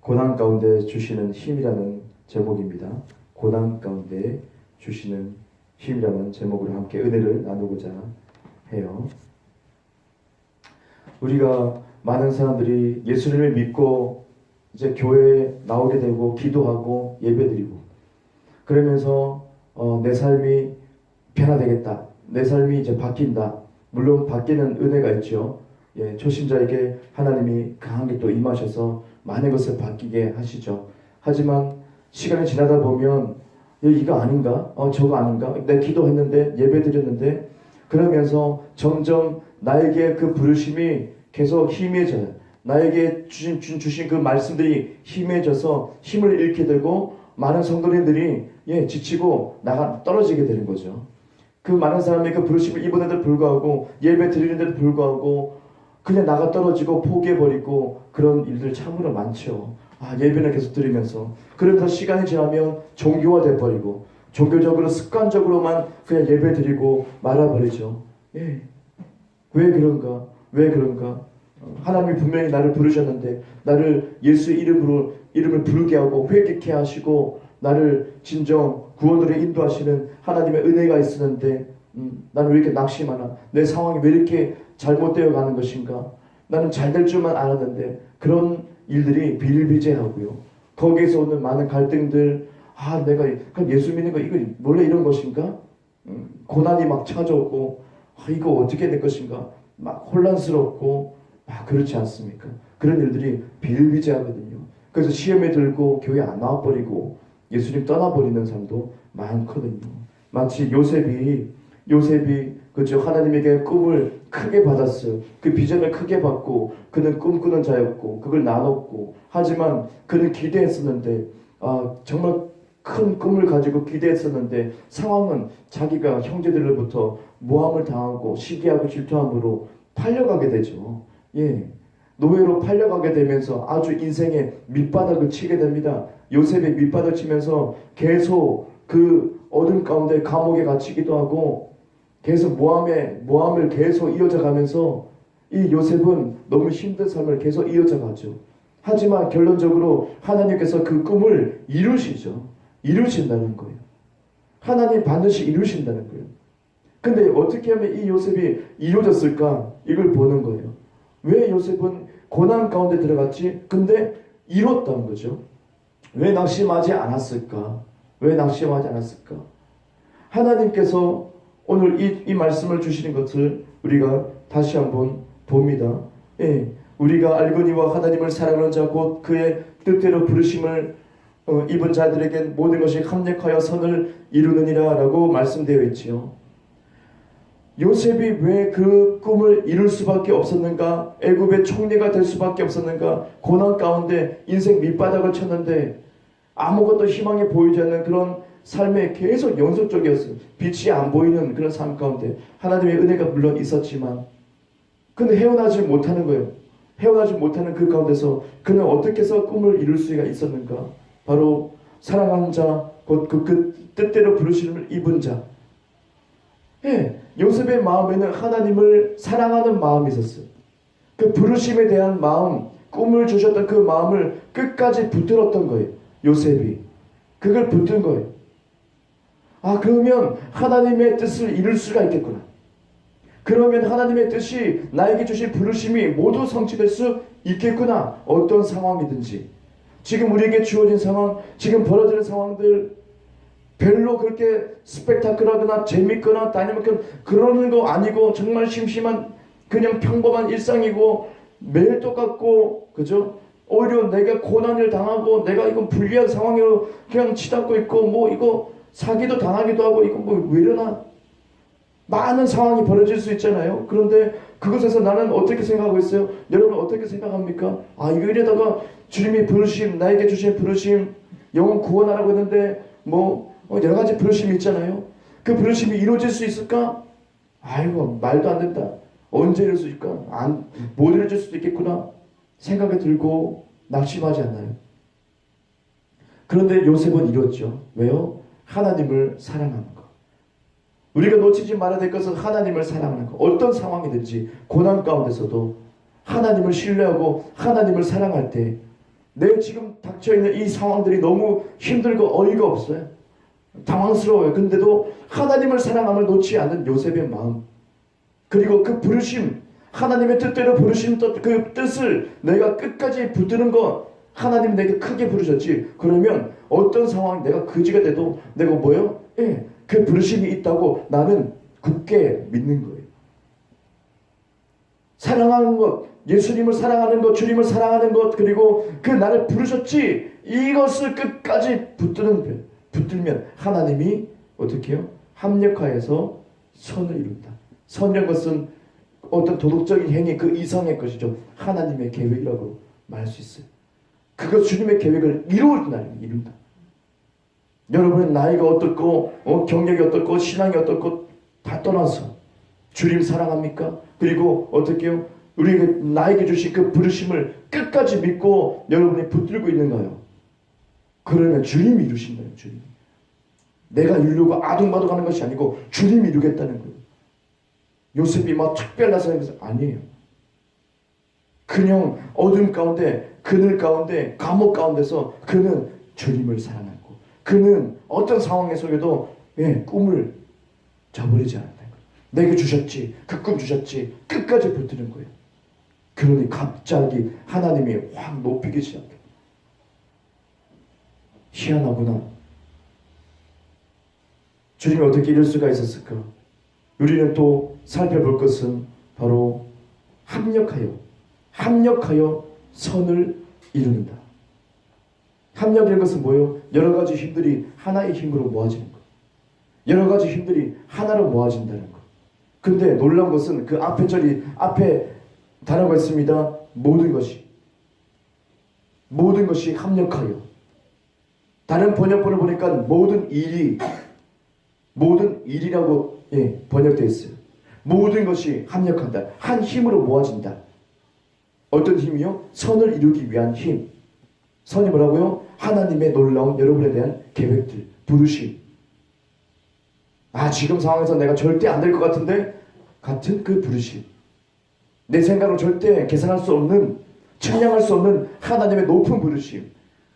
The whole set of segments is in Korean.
고난 가운데 주시는 힘이라는 제목입니다. 고난 가운데 주시는 힘이라는 제목으로 함께 은혜를 나누고자 해요. 우리가 많은 사람들이 예수님을 믿고 이제 교회에 나오게 되고 기도하고 예배드리고 그러면서 내 삶이 변화되겠다. 내 삶이 이제 바뀐다. 물론 바뀌는 은혜가 있죠. 초신자에게 하나님이 강하게 또 임하셔서 많은 것을 바뀌게 하시죠. 하지만 시간이 지나다 보면 이거 아닌가? 저거 아닌가? 내가 기도했는데 예배드렸는데 그러면서 점점 나에게 그 부르심이 계속 희미해져요. 나에게 주신 그 말씀들이 희미해져서 힘을 잃게 되고 많은 성도님들이 지치고 떨어지게 되는 거죠. 그 많은 사람이 그 부르심을 입은데도 불구하고 예배 드리는데도 불구하고 그냥 나가 떨어지고 포기해버리고 그런 일들 참으로 많죠. 예배는 계속 드리면서 그러면서 시간이 지나면 종교화 돼버리고 종교적으로 습관적으로만 그냥 예배 드리고 말아버리죠. 왜 그런가? 하나님이 분명히 나를 부르셨는데 나를 예수의 이름을 부르게 하고 회개케 하시고 나를 진정 구원으로 인도하시는 하나님의 은혜가 있었는데 나는 왜 이렇게 낙심하나? 내 상황이 왜 이렇게 잘못되어 가는 것인가? 나는 잘 될 줄만 알았는데 그런 일들이 비일비재하고요. 거기에서 오는 많은 갈등들, 내가 그럼 예수 믿는 거 이거 원래 이런 것인가? 고난이 막 찾아오고 이거 어떻게 될 것인가? 막 혼란스럽고 그렇지 않습니까? 그런 일들이 비일비재하거든요. 그래서 시험에 들고 교회 안 나와버리고 예수님 떠나버리는 사람도 많거든요. 마치 요셉이 그죠? 하나님에게 꿈을 크게 받았어요. 그 비전을 크게 받고 그는 꿈꾸는 자였고 그걸 나눴고 하지만 그는 기대했었는데 정말 큰 꿈을 가지고 기대했었는데 상황은 자기가 형제들로부터 모함을 당하고 시기하고 질투함으로 팔려가게 되죠. 노예로 팔려가게 되면서 아주 인생의 밑바닥을 치게 됩니다. 요셉의 밑바닥을 치면서 계속 그 어둠 가운데 감옥에 갇히기도 하고 계속 모함을 계속 이어져 가면서 이 요셉은 너무 힘든 삶을 계속 이어져 가죠. 하지만 결론적으로 하나님께서 그 꿈을 이루신다는 거예요. 하나님 반드시 이루신다는 거예요. 근데 어떻게 하면 이 요셉이 이루어졌을까? 이걸 보는 거예요. 왜 요셉은 고난 가운데 들어갔지? 근데 이뤘다는 거죠. 왜 낙심하지 않았을까? 하나님께서 오늘 이 말씀을 주시는 것을 우리가 다시 한번 봅니다. 우리가 알거니와 하나님을 사랑하는 자 곧 그의 뜻대로 부르심을 입은 자들에게 모든 것이 합력하여 선을 이루느니라 라고 말씀되어 있지요. 요셉이 왜 그 꿈을 이룰 수밖에 없었는가? 애굽의 총리가 될 수밖에 없었는가? 고난 가운데 인생 밑바닥을 쳤는데 아무것도 희망이 보이지 않는 그런 삶에 계속 연속적이었어요. 빛이 안 보이는 그런 삶 가운데 하나님의 은혜가 물론 있었지만 근데 헤어나지 못하는 거예요. 헤어나지 못하는 그 가운데서 그는 어떻게 해서 꿈을 이룰 수가 있었는가? 바로 사랑하는 자, 곧 그 뜻대로 부르심을 입은 자. 요셉의 마음에는 하나님을 사랑하는 마음이 있었어요. 그 부르심에 대한 마음, 꿈을 주셨던 그 마음을 끝까지 붙들었던 거예요. 요셉이. 그걸 붙든 거예요. 그러면 하나님의 뜻을 이룰 수가 있겠구나. 그러면 하나님의 뜻이 나에게 주신 부르심이 모두 성취될 수 있겠구나. 어떤 상황이든지. 지금 우리에게 주어진 상황, 지금 벌어지는 상황들 별로 그렇게 스펙타클하거나 재밌거나 아니면 그러는 거 아니고 정말 심심한 그냥 평범한 일상이고 매일 똑같고 그죠? 오히려 내가 고난을 당하고 내가 이거 불리한 상황으로 그냥 치닫고 있고 이거 사기도 당하기도 하고 이거 왜 이러나 많은 상황이 벌어질 수 있잖아요. 그런데 그것에서 나는 어떻게 생각하고 있어요? 여러분 어떻게 생각합니까? 이거 이러다가 주님이 부르심 나에게 주신 부르심 영혼 구원하라고 했는데 여러 가지 부르심이 있잖아요. 그 부르심이 이루어질 수 있을까? 말도 안 된다. 언제 이룰 수 있을까? 못 이루어질 수도 있겠구나 생각이 들고 낙심하지 않나요? 그런데 요셉은 이뤘죠. 왜요? 하나님을 사랑하는 것. 우리가 놓치지 말아야 될 것은 하나님을 사랑하는 것. 어떤 상황이든지 고난 가운데서도 하나님을 신뢰하고 하나님을 사랑할 때 내 지금 닥쳐있는 이 상황들이 너무 힘들고 어이가 없어요. 당황스러워요. 근데도 하나님을 사랑함을 놓지 않는 요셉의 마음, 그리고 그 부르심, 하나님의 뜻대로 부르심 그 뜻을 내가 끝까지 붙드는 것, 하나님 내게 크게 부르셨지. 그러면 어떤 상황 내가 거지가 돼도 내가 뭐요? 예, 그 부르심이 있다고 나는 굳게 믿는 거예요. 사랑하는 것, 예수님을 사랑하는 것, 주님을 사랑하는 것, 그리고 그 나를 부르셨지, 이것을 끝까지 붙들면 하나님이 어떻게 해요? 합력하여서 선을 이룬다. 선이라는 것은 어떤 도덕적인 행위 그 이상의 것이죠. 하나님의 계획이라고 말할 수 있어요. 그것 주님의 계획을 이룰 날입니다. 이룬다. 여러분은 나이가 어떻고 경력이 어떻고 신앙이 어떻고 다 떠나서 주님 사랑합니까? 그리고 어떻게 해요? 우리에게 나에게 주신 그 부르심을 끝까지 믿고 여러분이 붙들고 있는가요? 그러면 주님이 이루신 거예요. 주님. 내가 이루려고 아둥바둥하는 것이 아니고 주님이 이루겠다는 거예요. 요셉이 막 특별나서는 것은 아니에요. 그냥 어둠 가운데, 그늘 가운데, 감옥 가운데서 그는 주님을 사랑하고, 그는 어떤 상황 속에도 꿈을 저버리지 않았다는 거예요. 내게 주셨지, 그 꿈 주셨지, 끝까지 붙드는 거예요. 그러니 갑자기 하나님이 확 높이기 시작해요. 희한하구나. 주님이 어떻게 이럴 수가 있었을까? 우리는 또 살펴볼 것은 바로 합력하여 선을 이루는다. 합력이라는 것은 뭐예요? 여러 가지 힘들이 하나의 힘으로 모아지는 것. 여러 가지 힘들이 하나로 모아진다는 것. 근데 놀라운 것은 그 앞에 단어가 있습니다. 모든 것이 합력하여. 다른 번역본을 보니까 모든 일이라고 번역되어 있어요. 모든 것이 합력한다. 한 힘으로 모아진다. 어떤 힘이요? 선을 이루기 위한 힘. 선이 뭐라고요? 하나님의 놀라운 여러분에 대한 계획들, 부르심. 지금 상황에서 내가 절대 안 될 것 같은데, 같은 그 부르심. 내 생각으로 절대 계산할 수 없는, 측량할 수 없는 하나님의 높은 부르심.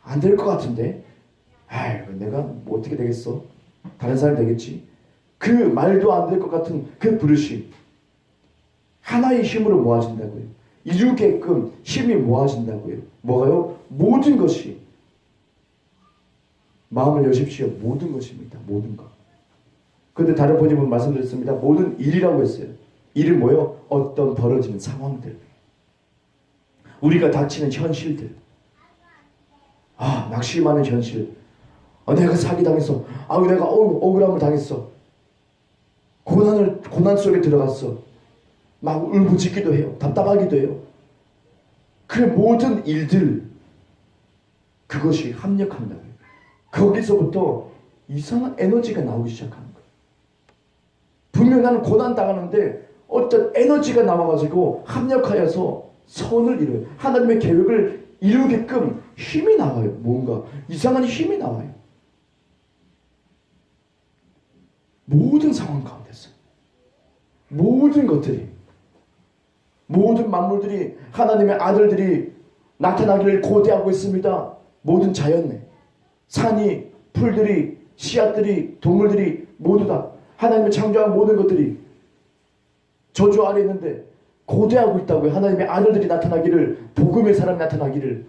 안 될 것 같은데, 내가 뭐 어떻게 되겠어? 다른 사람이 되겠지? 그 말도 안 될 것 같은 그 부르심. 하나의 힘으로 모아진다고요. 이루게끔 힘이 모아진다고요. 뭐가요? 모든 것이. 마음을 여십시오. 모든 것입니다. 모든 것. 그런데 다른 번역은 말씀드렸습니다. 모든 일이라고 했어요. 일은 뭐예요? 어떤 벌어지는 상황들. 우리가 닥치는 현실들. 낙심하는 현실. 내가 사기당했어. 내가 억울함을 당했어. 고난 속에 들어갔어. 막 울부짖기도 해요. 답답하기도 해요. 그 모든 일들, 그것이 합력한다. 거기서부터 이상한 에너지가 나오기 시작하는 거예요. 분명 나는 고난 당하는데 어떤 에너지가 나와가지고 합력하여서 선을 이뤄요. 하나님의 계획을 이루게끔 힘이 나와요. 뭔가 이상한 힘이 나와요. 모든 상황 가운데서 모든 것들이, 모든 만물들이 하나님의 아들들이 나타나기를 고대하고 있습니다. 모든 자연에 산이, 풀들이, 씨앗들이, 동물들이 모두 다 하나님의 창조한 모든 것들이 저주 아래 있는데 고대하고 있다고요. 하나님의 아들들이 나타나기를, 복음의 사람이 나타나기를,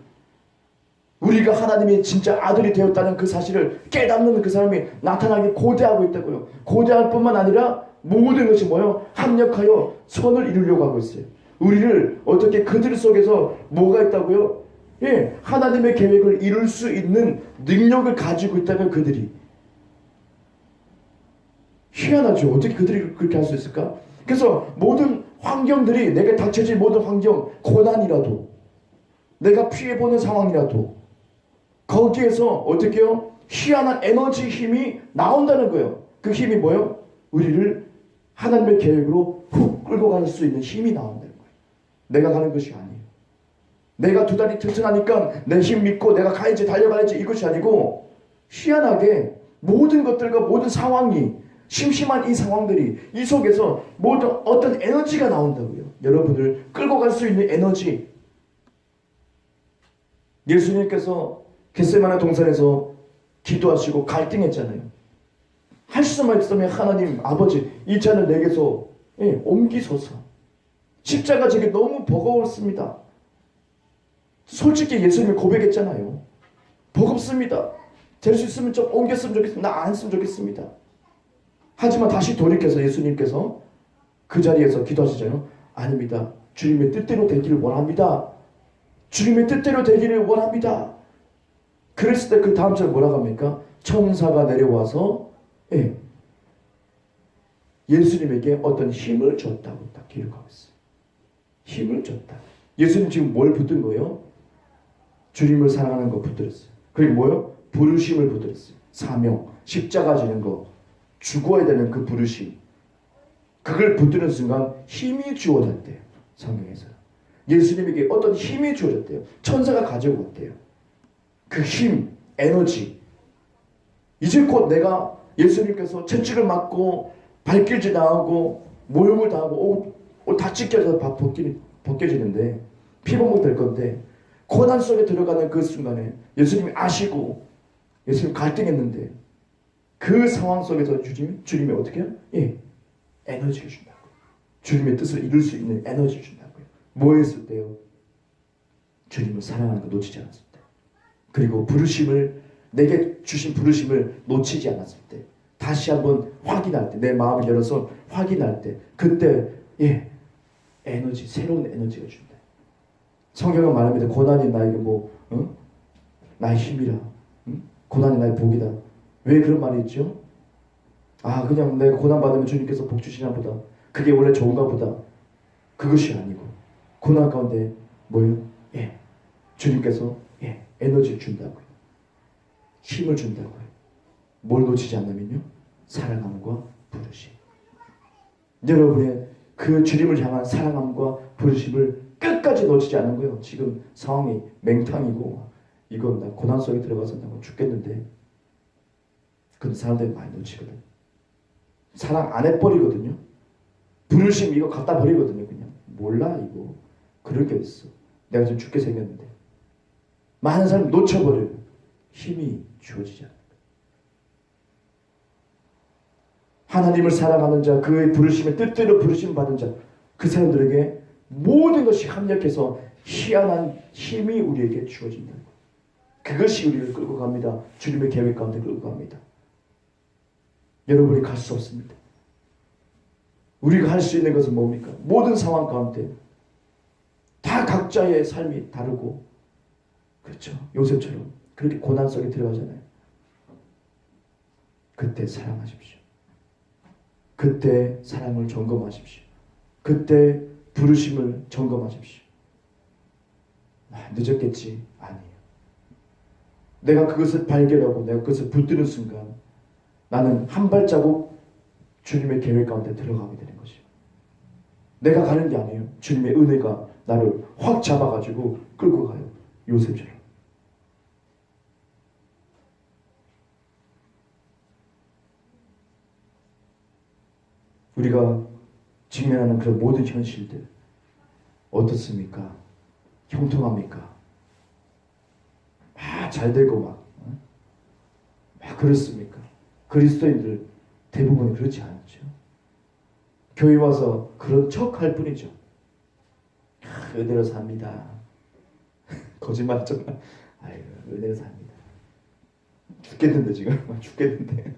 우리가 하나님의 진짜 아들이 되었다는 그 사실을 깨닫는 그 사람이 나타나기 고대하고 있다고요. 고대할 뿐만 아니라 모든 것이 뭐예요? 합력하여 선을 이루려고 하고 있어요. 우리를 어떻게 그들 속에서 뭐가 있다고요? 하나님의 계획을 이룰 수 있는 능력을 가지고 있다면 그들이. 희한하죠. 어떻게 그들이 그렇게 할 수 있을까? 그래서 모든 환경들이, 내게 닥쳐질 모든 환경, 고난이라도, 내가 피해보는 상황이라도 거기에서 어떻게 해요? 희한한 에너지 힘이 나온다는 거예요. 그 힘이 뭐예요? 우리를 하나님의 계획으로 훅 끌고 갈 수 있는 힘이 나온다는 거예요. 내가 가는 것이 아니에요. 내가 두 다리 튼튼하니까 내 힘 믿고 내가 가야지, 달려가야지, 이것이 아니고 희한하게 모든 것들과 모든 상황이, 심심한 이 상황들이, 이 속에서 모든 어떤 에너지가 나온다고요. 여러분을 끌고 갈 수 있는 에너지. 예수님께서 겟세마네 동산에서 기도하시고 갈등했잖아요. 할 수만 있으면 하나님 아버지 이 잔을 내게서 옮기소서. 십자가 저게 너무 버거웠습니다. 솔직히 예수님이 고백했잖아요. 버겁습니다. 될 수 있으면 좀 옮겼으면 좋겠습니다. 나 안 했으면 좋겠습니다. 하지만 다시 돌이켜서 예수님께서 그 자리에서 기도하시잖아요. 아닙니다. 주님의 뜻대로 되기를 원합니다. 주님의 뜻대로 되기를 원합니다. 그랬을 때 그 다음 절 뭐라고 합니까? 천사가 내려와서 예수님에게 어떤 힘을 줬다고 딱 기록하고 있어요. 힘을 줬다. 예수님 지금 뭘 붙든 거예요? 주님을 사랑하는 거 붙들었어요. 그리고 뭐요? 부르심을 붙들었어요. 사명, 십자가 지는 거, 죽어야 되는 그 부르심. 그걸 붙드는 순간 힘이 주어졌대요. 성경에서. 예수님에게 어떤 힘이 주어졌대요. 천사가 가지고 왔대요. 그 힘, 에너지. 이제 곧 내가 예수님께서 채찍을 맞고 발길질 당하고 모욕을 당하고 옷 다 찢겨서 벗겨지는데 피범벅 될 건데 고난 속에 들어가는 그 순간에 예수님이 아시고 예수님 갈등했는데 그 상황 속에서 주님이 어떻게 해요? 에너지를 준다고요. 주님의 뜻을 이룰 수 있는 에너지를 준다고요. 뭐 했을 때요? 주님을 사랑하는 거 놓치지 않았을 때. 그리고 부르심을 내게 주신 부르심을 놓치지 않았을 때. 다시 한번 확인할 때. 내 마음을 열어서 확인할 때. 그때 에너지, 새로운 에너지가 준다. 성경은 말합니다. 고난이 나에게 나의 힘이라. 고난이 나의 복이다. 왜 그런 말이 있죠? 그냥 내가 고난 받으면 주님께서 복 주시나 보다. 그게 원래 좋은가 보다. 그것이 아니고 고난 가운데 뭐예요? 주님께서 에너지를 준다고요. 힘을 준다고요. 뭘 놓치지 않냐면요. 사랑함과 부르심. 여러분의 그 주님을 향한 사랑함과 부르심을 끝까지 놓치지 않는 거예요. 지금 상황이 맹탕이고 이건 나 고난 속에 들어가서 나 죽겠는데 그런 사람들이 많이 놓치거든. 사랑 안 해버리거든요. 부르심 이거 갖다 버리거든요. 그냥 몰라 이거. 그럴 게 있어. 내가 지금 죽게 생겼는데 많은 사람 놓쳐버려요. 힘이 주어지지 않아요. 하나님을 사랑하는 자, 그의 부르심에 뜻대로 부르심 받은 자, 그 사람들에게 모든 것이 합력해서 희한한 힘이 우리에게 주어진다. 그것이 우리를 끌고 갑니다. 주님의 계획 가운데 끌고 갑니다. 여러분이 갈 수 없습니다. 우리가 할 수 있는 것은 뭡니까? 모든 상황 가운데 다 각자의 삶이 다르고, 그렇죠? 요셉처럼 그렇게 고난 속에 들어가잖아요. 그때 사랑하십시오. 그때 사랑을 점검하십시오. 그때 부르심을 점검하십시오. 늦었겠지? 아니에요. 내가 그것을 발견하고 내가 그것을 붙드는 순간 나는 한 발자국 주님의 계획 가운데 들어가게 되는 것이에요. 내가 가는 게 아니에요. 주님의 은혜가 나를 확 잡아가지고 끌고 가요. 요셉처럼. 우리가 직면하는 그런 모든 현실들 어떻습니까? 형통합니까? 잘 되고 막 그렇습니까? 그리스도인들 대부분 그렇지 않죠. 교회 와서 그런 척 할 뿐이죠. 은혜로 삽니다. 거짓말 정말. 은혜로 삽니다. 죽겠는데 지금 죽겠는데.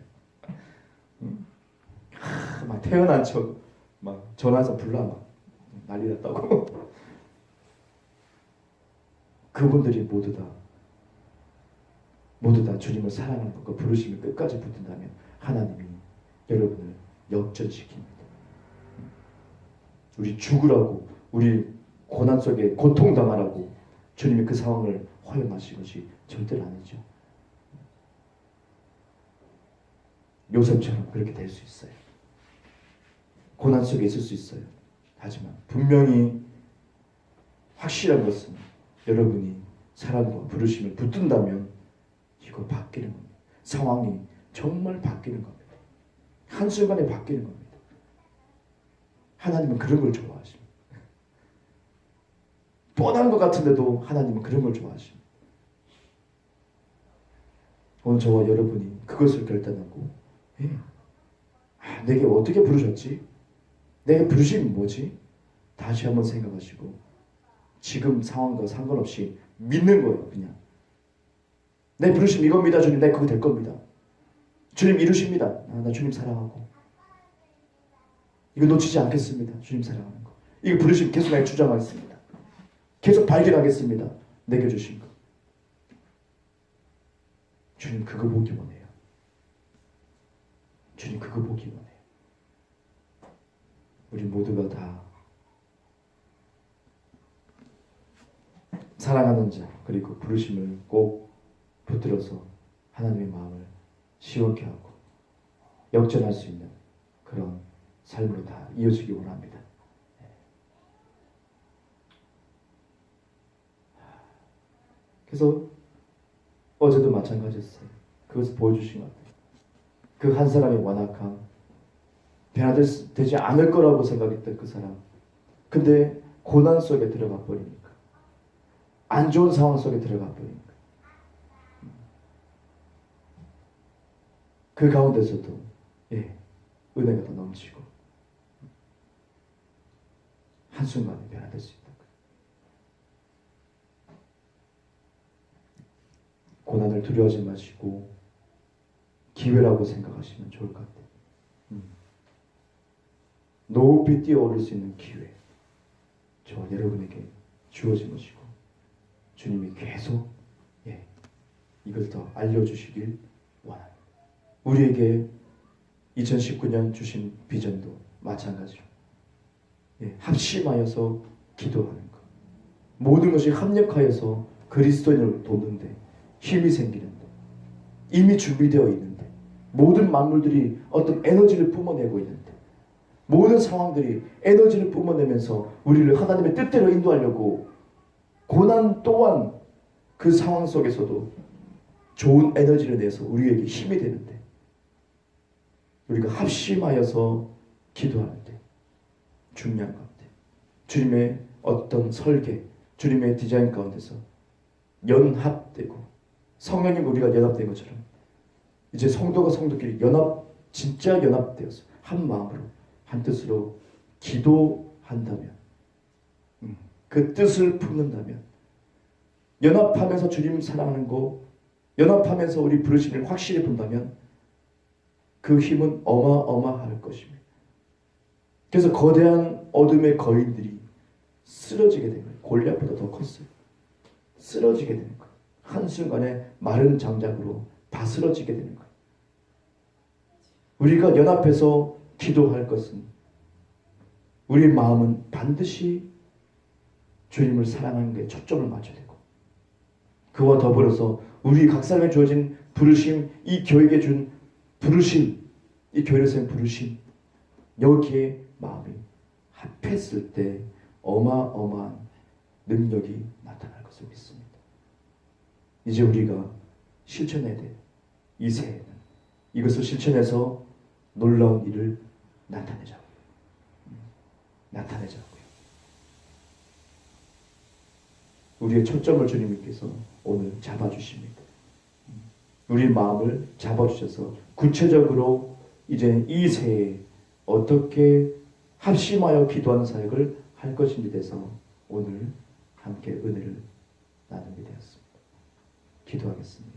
막 태어난 척 막 전화해서 불러 막 난리 났다고. 그분들이 모두 다 주님을 사랑하는 것과 부르심을 끝까지 붙든다면 하나님이 여러분을 역전시킵니다. 우리 죽으라고, 우리 고난 속에 고통당하라고 주님이 그 상황을 허용하신 것이 절대로 아니죠. 요셉처럼 그렇게 될 수 있어요. 고난 속에 있을 수 있어요. 하지만 분명히 확실한 것은 여러분이 사랑과 부르심을 붙든다면 이거 바뀌는 겁니다. 상황이 정말 바뀌는 겁니다. 한순간에 바뀌는 겁니다. 하나님은 그런 걸 좋아하십니다. 뻔한 것 같은데도 하나님은 그런 걸 좋아하십니다. 오늘 저와 여러분이 그것을 결단하고, 예. 내게 어떻게 부르셨지? 내게 부르심이 뭐지? 다시 한번 생각하시고 지금 상황과 상관없이 믿는 거예요. 그냥 내 부르심 이겁니다. 주님, 내 그거 될 겁니다. 주님 이루십니다. 나 주님 사랑하고 이거 놓치지 않겠습니다. 주님 사랑하는 거, 이거 부르심 계속 나에 주장하겠습니다. 계속 발견하겠습니다. 내게 주신 거. 주님 그거 보기 원해요. 주님 그거 보기 원해요. 우리 모두가 다 사랑하는 자, 그리고 부르심을 꼭 붙들어서 하나님의 마음을 시원케 하고 역전할 수 있는 그런 삶으로 다 이어지기 원합니다. 그래서 어제도 마찬가지였어요. 그것을 보여주신 것 같아요. 그 한 사람의 완악함, 변화되지 않을 거라고 생각했던 그 사람, 근데 고난 속에 들어가 버리니까, 안 좋은 상황 속에 들어가 버리니까, 그 가운데서도 은혜가 더 넘치고 한순간에 변화될 수 있다. 고난을 두려워하지 마시고 기회라고 생각하시면 좋을 것 같아요. 높이 뛰어오를 수 있는 기회, 저와 여러분에게 주어진 것이고, 주님이 계속 이걸 더 알려주시길 원합니다. 우리에게 2019년 주신 비전도 마찬가지로 합심하여서 기도하는 것, 모든 것이 합력하여서 그리스도인을 돕는데 힘이 생기는데, 이미 준비되어 있는데, 모든 만물들이 어떤 에너지를 뿜어내고 있는데, 모든 상황들이 에너지를 뿜어내면서 우리를 하나님의 뜻대로 인도하려고, 고난 또한 그 상황 속에서도 좋은 에너지를 내서 우리에게 힘이 되는데, 우리가 합심하여서 기도하는데, 중요한 것 같아요. 주님의 어떤 설계, 주님의 디자인 가운데서 연합되고, 성령님 우리가 연합된 것처럼 이제 성도가 성도끼리 진짜 연합되어서 한 마음으로 한 뜻으로 기도한다면, 그 뜻을 품는다면, 연합하면서 주님 사랑하는 거, 연합하면서 우리 부르심을 확실히 본다면 그 힘은 어마어마할 것입니다. 그래서 거대한 어둠의 거인들이 쓰러지게 된 거예요. 골리앗보다 더 컸어요. 쓰러지게 되는 거예요. 한순간에 마른 장작으로 다 쓰러지게 되는 거예요. 우리가 연합해서 기도할 것은, 우리 마음은 반드시 주님을 사랑하는 데 초점을 맞춰야 되고, 그와 더불어서 우리 각 사람에 주어진 부르심, 이 교회에게 준 부르심, 이 교회를 세운 부르심, 여기에 마음이 합했을 때 어마어마한 능력이 나타날 것을 믿습니다. 이제 우리가 실천해야 될 이 새해는 이것을 실천해서 놀라운 일을 나타내자고요. 우리의 초점을 주님께서 오늘 잡아주십니다. 우리 마음을 잡아주셔서 구체적으로 이제 이 새해에 어떻게 합심하여 기도하는 사역을 할 것인지 대해서 오늘 함께 은혜를 나누게 되었습니다. 기도하겠습니다.